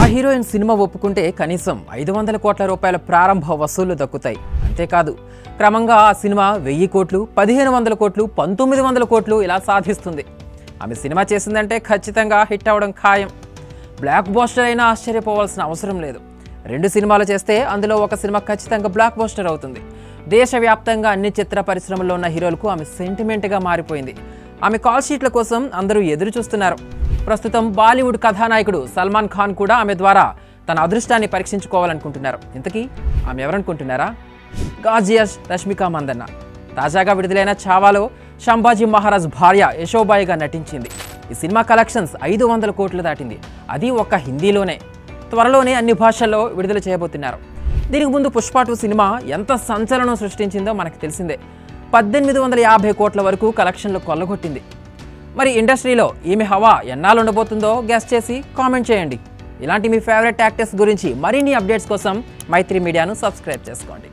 ఆ heroine cinema ఒప్పుకుంటే కనీసం 500 కోట్ల రూపాయల ప్రారంభ వసూళ్లు దక్కుతాయి. అంతేకాదు క్రమంగా ఆ సినిమా 1000 కోట్లు, 1500 కోట్లు, 1900 కోట్లు ఇలా సాధిస్తుంది. ఆమె సినిమా చేసిందంటే ఖచ్చితంగా హిట్ అవ్వడం ఖాయం. బ్లాక్ బస్టర్ అయినా ఆశ్చర్యపోవాల్సిన అవసరం లేదు. 2 సినిమాలు చేస్తే అందులో ఒక సినిమా ఖచ్చితంగా బ్లాక్ బస్టర్ అవుతుంది. దేశవ్యాప్తంగా అన్ని చిత్ర పరిశ్రమల్లో ఉన్న హీరోలకు ఆమె సెంటిమెంట్గా మారిపోయింది. ఆమె కాల్ షీట్ల కోసం అందరూ ఎదురు చూస్తున్నారు. ప్రస్తుతం బాలీవుడ్ కథానాయకుడు సల్మాన్ ఖాన్ కూడా ఆమె ద్వారా తన అదృష్టాన్ని పరీక్షించుకోవాలనుకుంటున్నారు. ఇంతకీ ఆమె ఎవరనుకుంటున్నారా? గాజియస్ రష్మిక మందన్న. తాజాగా విడుదలైన ఛావాలో సంభాజీ మహారాజ్ భార్య యశోబాయిగా నటించింది. ఈ సినిమా కలెక్షన్స్ 500 కోట్లు దాటింది. అది ఒక్క హిందీలోనే. త్వరలోనే అన్ని భాషల్లో విడుదల చేయబోతున్నారు. దీనికి ముందు పుష్ప 2 సినిమా ఎంత సంచలనం సృష్టించిందో మనకు తెలిసిందే. 1850 కోట్ల వరకు కలెక్షన్లు కొల్లగొట్టింది. మరి ఇండస్ట్రీలో ఈమె హవా ఎన్నాళ్ళు ఉండబోతుందో గెస్ చేసి కామెంట్ చేయండి. ఇలాంటి మీ ఫేవరెట్ యాక్టర్స్ గురించి మరిన్ని అప్డేట్స్ కోసం మైత్రి మీడియాను సబ్స్క్రైబ్ చేసుకోండి.